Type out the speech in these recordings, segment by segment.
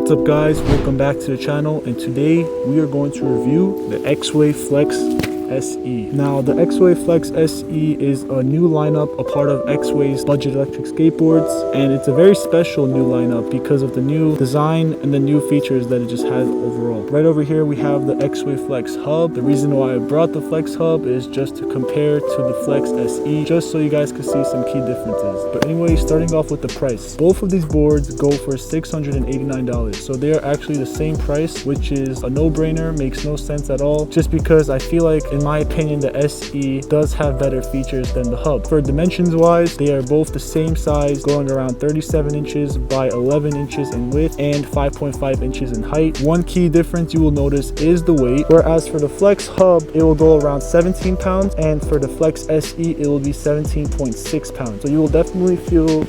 What's up guys, welcome back to the channel, and today we are going to review the Exway Flex SE. Now the Exway Flex SE is a new lineup, a part of Exway's budget electric skateboards, and it's a very special new lineup because of the new design and the new features that it just has overall. Right over here we have the Exway Flex Hub. The reason why I brought the Flex Hub is just to compare to the Flex SE, just so you guys can see some key differences. But anyway, starting off with the price. Both of these boards go for $689, so they are actually the same price, which is a no-brainer, makes no sense at all, just because I feel like, in my opinion, the SE does have better features than the Hub. For dimensions wise, they are both the same size, going around 37 inches by 11 inches in width and 5.5 inches in height. One key difference you will notice is the weight, whereas for the Flex Hub it will go around 17 pounds, and for the Flex SE it will be 17.6 pounds. So you will definitely feel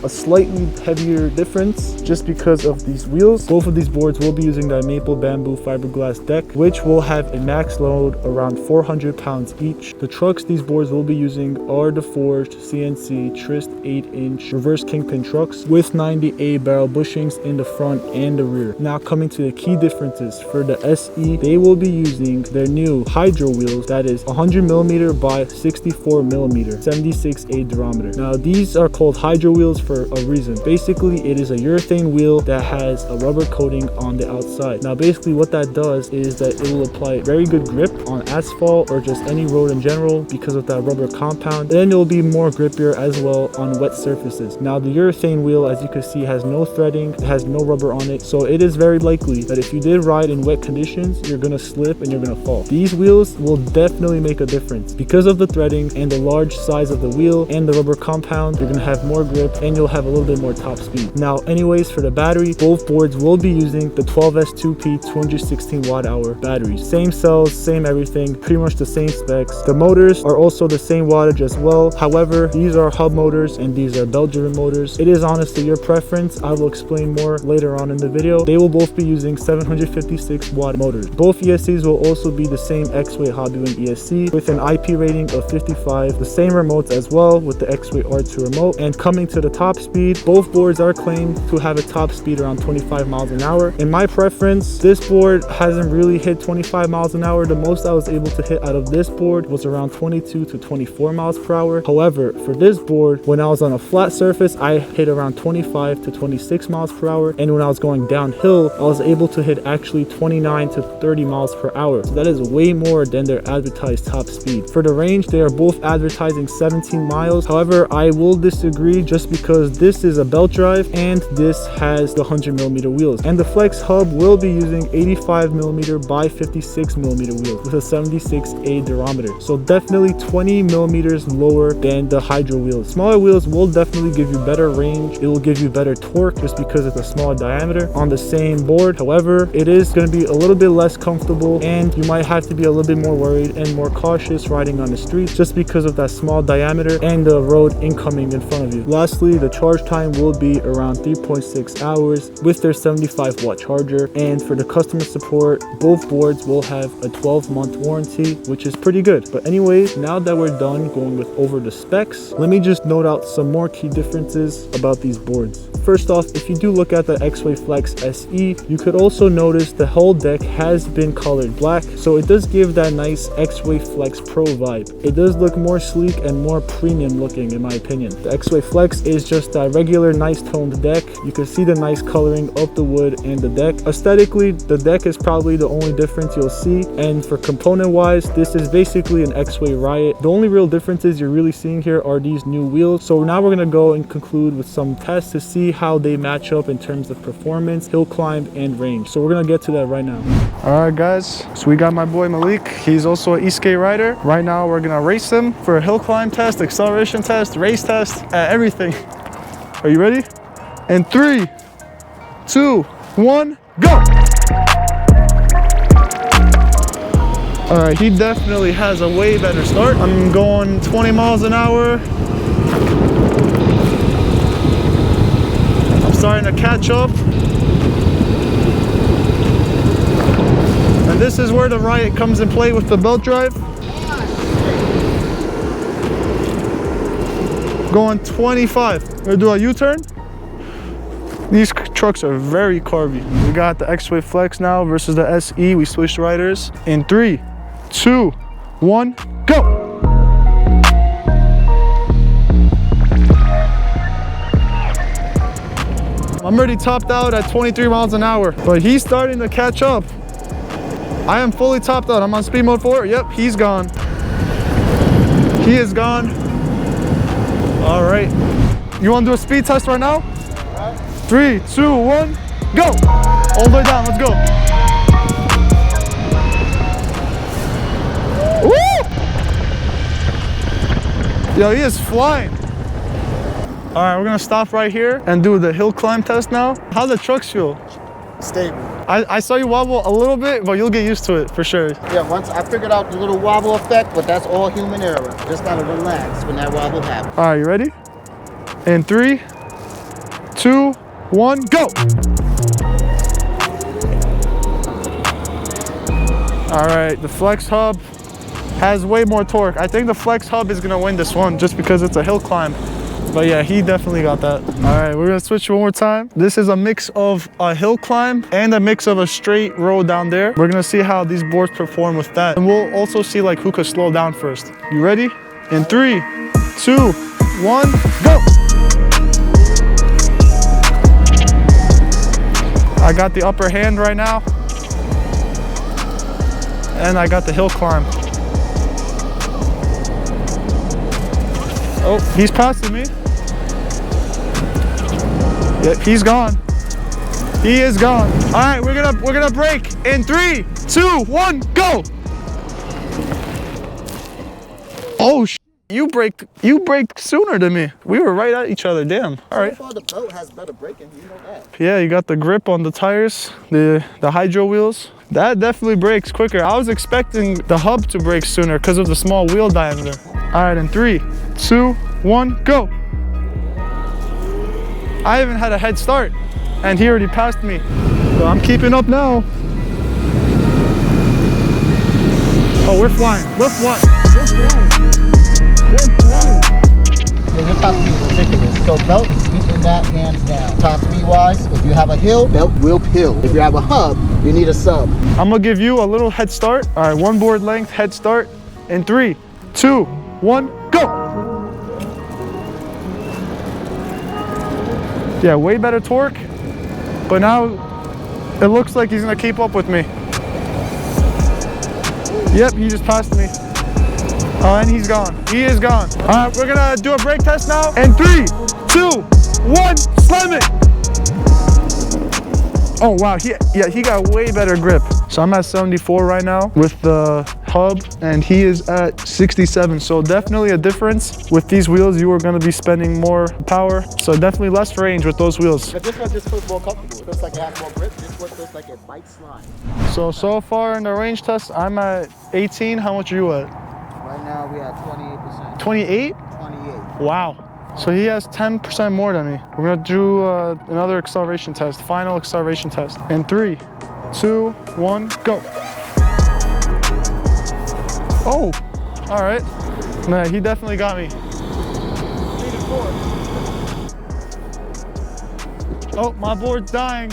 a slightly heavier difference just because of these wheels. Both of these boards will be using that maple bamboo fiberglass deck, which will have a max load around 400 pounds each. The trucks these boards will be using are the forged CNC Trist 8-inch reverse kingpin trucks with 90A barrel bushings in the front and the rear. Now coming to the key differences, for the SE they will be using their new hydro wheels, that is 100mm by 64mm 76A diameter. Now these are called hydro wheels for a reason. Basically it is a urethane wheel that has a rubber coating on the outside. Now basically what that does is that it will apply very good grip on asphalt or just any road in general because of that rubber compound, and then it will be more grippier as well on wet surfaces. Now the urethane wheel, as you can see, has no threading, it has no rubber on it, so it is very likely that if you did ride in wet conditions you're gonna slip and you're gonna fall. These wheels will definitely make a difference because of the threading and the large size of the wheel and the rubber compound. You're gonna have more grip and you'll have a little bit more top speed. Now anyways, for the battery, both boards will be using the 12S2P 216 watt hour batteries. Same cells, same everything, pretty much the same specs. The motors are also the same wattage as well. However, these are hub motors and these are belt driven motors. It is honestly your preference. I will explain more later on in the video. They will both be using 756 watt motors. Both ESCs will also be the same Exway Hobbywing ESC with an IP rating of 55, the same remotes as well with the Exway R2 remote. And coming to the top speed, both boards are claimed to have a top speed around 25 miles an hour. In my preference, this board hasn't really hit 25 miles an hour. The most I was able to hit out of this board was around 22 to 24 miles per hour. However, for this board, when I was on a flat surface, I hit around 25 to 26 miles per hour, and when I was going downhill, I was able to hit actually 29 to 30 miles per hour. So that is way more than their advertised top speed. For the range, they are both advertising 17 miles. However, I will disagree just because this is a belt drive and this has the 100mm wheels, and the Flex Hub will be using 85mm by 56mm wheels with a 76A diameter, so definitely 20mm lower than the hydro wheels. Smaller wheels will definitely give you better range, it will give you better torque just because it's a smaller diameter on the same board. However, it is going to be a little bit less comfortable and you might have to be a little bit more worried and more cautious riding on the streets just because of that small diameter and the road incoming in front of you. Lastly, the charge time will be around 3.6 hours with their 75 watt charger, and for the customer support, both boards will have a 12-month warranty, which is pretty good. But anyways, now that we're done going over the specs, let me just note out some more key differences about these boards. First off, if you do look at the Exway Flex SE, you could also notice the whole deck has been colored black, so it does give that nice Exway Flex Pro vibe. It does look more sleek and more premium looking in my opinion. The Exway Flex is just a regular nice toned deck. You can see the nice coloring of the wood and the deck. Aesthetically, the deck is probably the only difference you'll see, and for component wise, this is basically an Exway Riot. The only real differences you're really seeing here are these new wheels. So now we're going to go and conclude with some tests to see how they match up in terms of performance, hill climb, and range. So we're going to get to that right now. All right guys, so we got my boy Malik. He's also an e-skate rider. Right now we're going to race him for a hill climb test, acceleration test, race test, everything. Are you ready? And 3, 2, 1, go! All right, he definitely has a way better start. I'm going 20 miles an hour. I'm starting to catch up. And this is where the Riot comes in play with the belt drive. Going 25. We're gonna do a U-turn. These trucks are very carby. We got the Exway Flex now versus the SE. We switched riders in 3, 2, 1, go. I'm already topped out at 23 miles an hour, but he's starting to catch up. I am fully topped out. I'm on speed mode 4. Yep, he's gone. He is gone. All right. You want to do a speed test right now? 3, 2, 1, go. All the way down. Let's go. Woo! Yo, he is flying. All right, we're gonna stop right here and do the hill climb test now. How the trucks feel? Stable. I saw you wobble a little bit, but you'll get used to it for sure. Yeah, once I figured out the little wobble effect, but that's all human error. Just gotta relax when that wobble happens. All right, you ready? In 3, 2, 1, go. All right, the Flex Hub has way more torque. I think the Flex Hub is gonna win this one just because it's a hill climb. But yeah, he definitely got that. All right, we're gonna switch one more time. This is a mix of a hill climb and a mix of a straight road down there. We're gonna see how these boards perform with that. And we'll also see like who could slow down first. You ready? In 3, 2, 1, go. I got the upper hand right now. And I got the hill climb. Oh, he's passing me. Yep, he's gone. He is gone. All right, we're gonna break in 3, 2, 1, go. Oh, you braked sooner than me. We were right at each other. Damn. All right. So far, the boat has better braking. You know that. Yeah, you got the grip on the tires, the hydro wheels. That definitely brakes quicker. I was expecting the hub to brake sooner because of the small wheel diameter. All right, in 3, 2, 1, go. I haven't had a head start, and he already passed me. So I'm keeping up now. Oh, we're flying. We're flying. We're flying. We're flying. Yeah, your top speed is ridiculous. So belt is keeping that hands down. Top speed wise, if you have a hill, belt will pill. If you have a hub, you need a sub. I'm gonna give you a little head start. All right, 1 board length head start in 3, 2, 1, go. Yeah, way better torque, but now it looks like he's gonna keep up with me. Yep, he just passed me. Oh, and he's gone. He is gone. All right, we're gonna do a brake test now. And 3, 2, 1, slam it. Oh wow, he got way better grip. So I'm at 74 right now with the hub, and he is at 67. So definitely a difference. With these wheels, you are gonna be spending more power. So definitely less range with those wheels. But this one just feels more comfortable. It feels like it has more grip. This one feels like it might slide. So far in the range test, I'm at 18. How much are you at? Right now we at 28%. 28? 28. Wow. So he has 10% more than me. We're gonna do another acceleration test, final acceleration test. In 3, 2, 1, go. Oh, all right. Nah, he definitely got me. 3 to 4. Oh, my board's dying.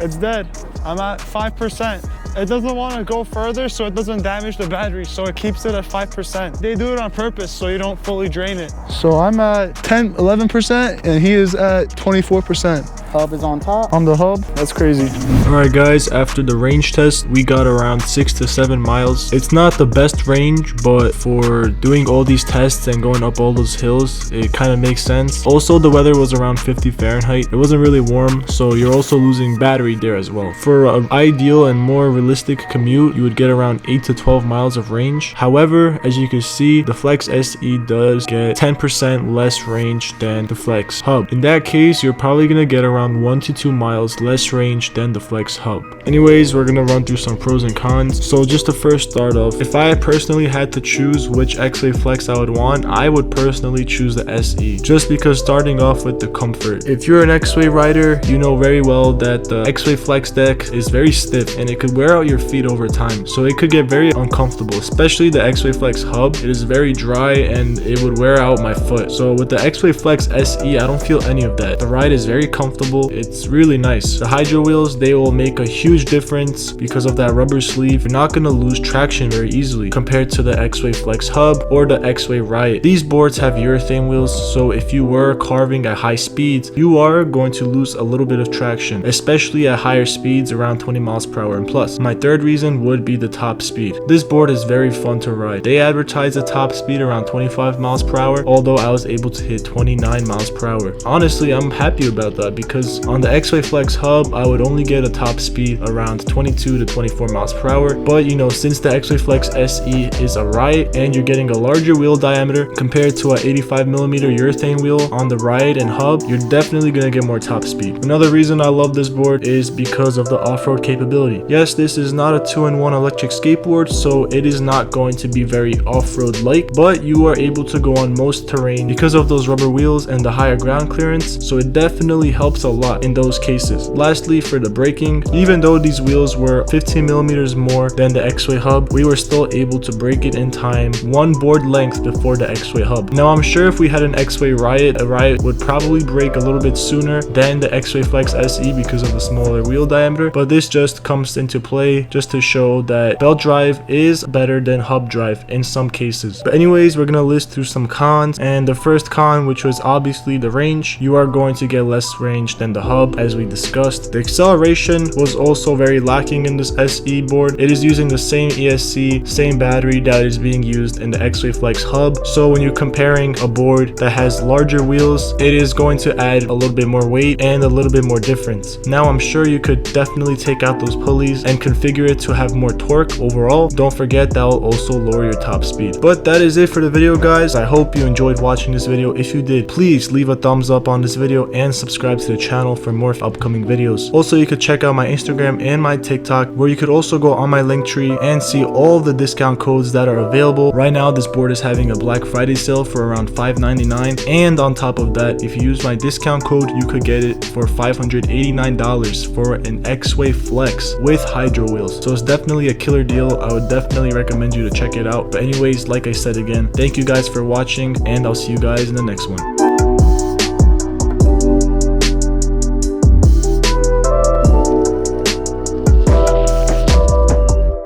It's dead. I'm at 5%. It doesn't want to go further, so it doesn't damage the battery, so it keeps it at 5%. They do it on purpose so you don't fully drain it. So I'm at 11%, and he is at 24%. Hub is on top. On the hub, that's crazy. All right, guys, after the range test, we got around 6 to 7 miles. It's not the best range, but for doing all these tests and going up all those hills, it kind of makes sense. Also, the weather was around 50 Fahrenheit. It wasn't really warm, so you're also losing battery there as well. For an ideal and more realistic commute, you would get around 8 to 12 miles of range. However, as you can see, the Flex SE does get 10% less range than the Flex Hub. In that case, you're probably gonna get around 1 to 2 miles less range than the Flex Flex hub. Anyways, we're gonna run through some pros and cons. So just to first start off, if I personally had to choose which Exway Flex I would want, I would personally choose the SE, just because starting off with the comfort. If you're an Exway rider, you know very well that the Exway Flex deck is very stiff and it could wear out your feet over time, so it could get very uncomfortable, especially the Exway Flex hub. It is very dry and it would wear out my foot. So with the Exway Flex SE, I don't feel any of that. The ride is very comfortable. It's really nice. The hydro wheels, they will make a huge difference because of that rubber sleeve. You're not going to lose traction very easily compared to the Exway Flex hub or the Exway Riot. These boards have urethane wheels, so if you were carving at high speeds, you are going to lose a little bit of traction, especially at higher speeds around 20 miles per hour and plus. My third reason would be the top speed. This board is very fun to ride. They advertise a top speed around 25 miles per hour, although I was able to hit 29 miles per hour. Honestly, I'm happy about that because on the Exway Flex hub, I would only get a top speed around 22 to 24 miles per hour. But you know, since the Exway Flex SE is a Riot and you're getting a larger wheel diameter compared to an 85mm urethane wheel on the Riot and hub, you're definitely gonna get more top speed. Another reason I love this board is because of the off-road capability. Yes, this is not a 2-in-1 electric skateboard, so it is not going to be very off-road like, but you are able to go on most terrain because of those rubber wheels and the higher ground clearance, so it definitely helps a lot in those cases. Lastly, for the braking, even though these wheels were 15mm more than the Exway hub, we were still able to brake it in time, one board length before the Exway hub. Now I'm sure if we had an Exway Riot, a Riot would probably brake a little bit sooner than the Exway Flex SE because of the smaller wheel diameter, but this just comes into play just to show that belt drive is better than hub drive in some cases. But anyways, we're gonna list through some cons, and the first con, which was obviously the range, you are going to get less range than the hub as we discussed. The acceleration was also very lacking in this SE board. It is using the same ESC, same battery that is being used in the Exway Flex hub, so when you're comparing a board that has larger wheels, it is going to add a little bit more weight and a little bit more difference. Now I'm sure you could definitely take out those pulleys and configure it to have more torque overall. Don't forget that will also lower your top speed. But that is it for the video, guys. I hope you enjoyed watching this video. If you did, please leave a thumbs up on this video and subscribe to the channel for more upcoming videos. Also, you could check out my Instagram and my TikTok, where you could also go on my link tree and see all the discount codes that are available. Right now, this board is having a Black Friday sale for around $5.99, and on top of that, if you use my discount code, you could get it for $589 for an Exway Flex with hydro wheels. So it's definitely a killer deal. I would definitely recommend you to check it out. But anyways, like I said again, thank you guys for watching, and I'll see you guys in the next one.